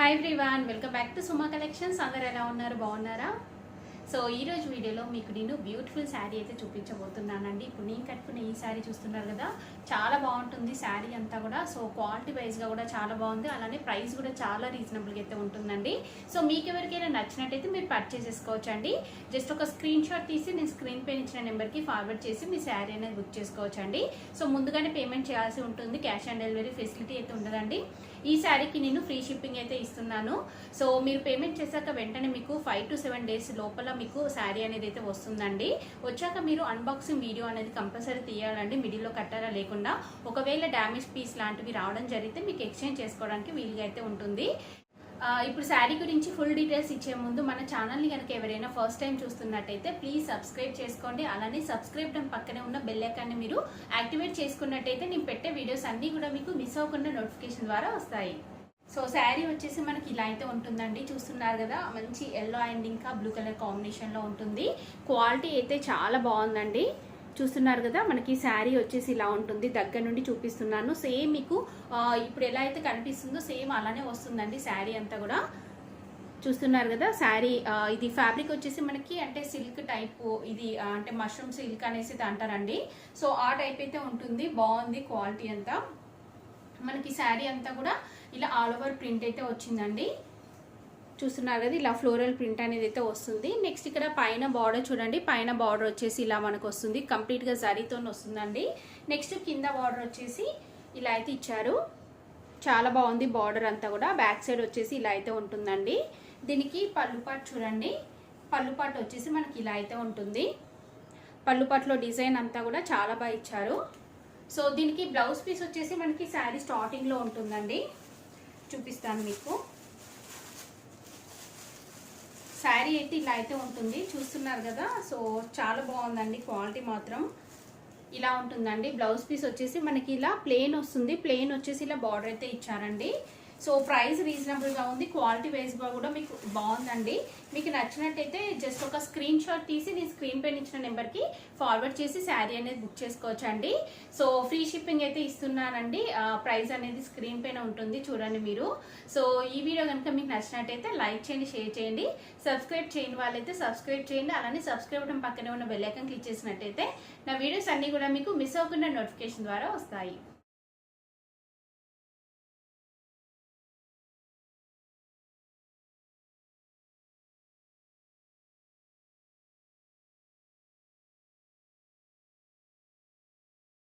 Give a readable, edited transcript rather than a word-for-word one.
Hi everyone, welcome back to Suma collections. అందరు ఎలా ఉన్నారు? బాగున్నారా? సో ఈ రోజు వీడియోలో మీకు నేను బ్యూటిఫుల్ శారీ అయితే చూపించబోతున్నానండి. ఇప్పుడు నేను కట్టుకునే ఈ శారీ చూస్తున్నారు కదా, చాలా బాగుంటుంది శారీ అంతా కూడా. సో క్వాలిటీ వైజ్గా కూడా చాలా బాగుంది, అలానే ప్రైస్ కూడా చాలా రీజనబుల్గా అయితే ఉంటుందండి. సో మీకు ఎవరికైనా నచ్చినట్టయితే మీరు పర్చేస్ చేసుకోవచ్చు అండి. జస్ట్ ఒక స్క్రీన్ షాట్ తీసి నేను స్క్రీన్ పైన ఇచ్చిన నెంబర్కి ఫార్వర్డ్ చేసి మీ శారీ అనేది బుక్ చేసుకోవచ్చు అండి. సో ముందుగానే పేమెంట్ చేయాల్సి ఉంటుంది, క్యాష్ ఆన్ డెలివరీ ఫెసిలిటీ అయితే ఉండదండి. ఈ శారీకి నేను ఫ్రీ షిప్పింగ్ అయితే ఇస్తున్నాను. సో మీరు పేమెంట్ చేశాక వెంటనే మీకు 5 to 7 days లోపల మీకు శారీ అనేది అయితే వస్తుందండి. వచ్చాక మీరు అన్బాక్సింగ్ వీడియో అనేది కంపల్సరీ తీయాలండి, మిడిల్లో కట్టారా లేకుండా. ఒకవేళ డ్యామేజ్ పీస్ లాంటివి రావడం జరిగితే మీకు ఎక్స్చేంజ్ చేసుకోవడానికి వీలుగా అయితే ఉంటుంది. ఇప్పుడు శారీ గురించి ఫుల్ డీటెయిల్స్ ఇచ్చే ముందు మన ఛానల్ని కనుక ఎవరైనా ఫస్ట్ టైం చూస్తున్నట్టయితే ప్లీజ్ సబ్స్క్రైబ్ చేసుకోండి. అలానే సబ్స్క్రైబ్ బటన్ పక్కనే ఉన్న బెల్ ఐకాన్ని మీరు యాక్టివేట్ చేసుకున్నట్టయితే నేను పెట్టే వీడియోస్ అన్నీ కూడా మీకు మిస్ అవ్వకుండా నోటిఫికేషన్ ద్వారా వస్తాయి. సో శారీ వచ్చేసి మనకి ఇలా అయితే ఉంటుందండి. చూస్తున్నారు కదా, మంచి ఎల్లో అండ్ ఇంకా బ్లూ కలర్ కాంబినేషన్లో ఉంటుంది. క్వాలిటీ అయితే చాలా బాగుందండి. చూస్తున్నారు కదా, మనకి శారీ వచ్చేసి ఇలా ఉంటుంది. దగ్గర నుండి చూపిస్తున్నాను. సేమ్ మీకు ఇప్పుడు ఎలా అయితే కనిపిస్తుందో సేమ్ అలానే వస్తుందండి శారీ అంతా కూడా. చూస్తున్నారు కదా, శారీ ఇది ఫ్యాబ్రిక్ వచ్చేసి మనకి అంటే సిల్క్ టైప్, ఇది అంటే మష్రూమ్ సిల్క్ అనేసి అంటారండి. సో ఆ టైప్ అయితే ఉంటుంది. బాగుంది క్వాలిటీ అంతా. మనకి శారీ అంతా కూడా ఇలా ఆల్ ఓవర్ ప్రింట్ అయితే వచ్చిందండి. చూస్తున్నారు కదా, ఇలా ఫ్లోరల్ ప్రింట్ అనేది అయితే వస్తుంది. నెక్స్ట్ ఇక్కడ పైన బార్డర్ చూడండి, పైన బార్డర్ వచ్చేసి ఇలా మనకు వస్తుంది, కంప్లీట్గా జరీతో వస్తుందండి. నెక్స్ట్ కింద బార్డర్ వచ్చేసి ఇలా అయితే ఇచ్చారు, చాలా బాగుంది బార్డర్ అంతా కూడా. బ్యాక్ సైడ్ వచ్చేసి ఇలా అయితే ఉంటుందండి. దీనికి పళ్ళు పాటు చూడండి, పళ్ళు పాటు వచ్చేసి మనకి ఇలా అయితే ఉంటుంది. పళ్ళు పాటులో డిజైన్ అంతా కూడా చాలా బాగా ఇచ్చారు. సో దీనికి బ్లౌజ్ పీస్ వచ్చేసి మనకి శారీ స్టార్టింగ్లో ఉంటుందండి, చూపిస్తాను మీకు. శారీ అయితే ఇలా అయితే ఉంటుంది, చూస్తున్నారు కదా. సో చాలా బాగుందండి, క్వాలిటీ మాత్రం ఇలా ఉంటుందండి. బ్లౌజ్ పీస్ వచ్చేసి మనకి ఇలా ప్లెయిన్ వస్తుంది, ప్లెయిన్ వచ్చేసి ఇలా బార్డర్ అయితే ఇచ్చారండి. సో ప్రైస్ రీజనబుల్గా ఉంది, క్వాలిటీ వైజ్గా కూడా మీకు బాగుందండి. మీకు నచ్చినట్టయితే జస్ట్ ఒక స్క్రీన్ షాట్ తీసి నేను స్క్రీన్ పైన ఇచ్చిన నెంబర్కి ఫార్వర్డ్ చేసి శారీ అనేది బుక్ చేసుకోవచ్చు అండి. సో ఫ్రీ షిప్పింగ్ అయితే ఇస్తున్నానండి. ప్రైస్ అనేది స్క్రీన్ పైన ఉంటుంది, చూడండి మీరు. సో ఈ వీడియో కనుక మీకు నచ్చినట్టయితే లైక్ చేయండి, షేర్ చేయండి. సబ్స్క్రైబ్ చేయని వాళ్ళైతే సబ్స్క్రైబ్ చేయండి. అలానే సబ్స్క్రైబ్ బటన్ పక్కనే ఉన్న బెల్ ఐకాన్ క్లిక్ చేసినట్టయితే నా వీడియోస్ అన్నీ కూడా మీకు మిస్ అవ్వకుండా నోటిఫికేషన్ ద్వారా వస్తాయి.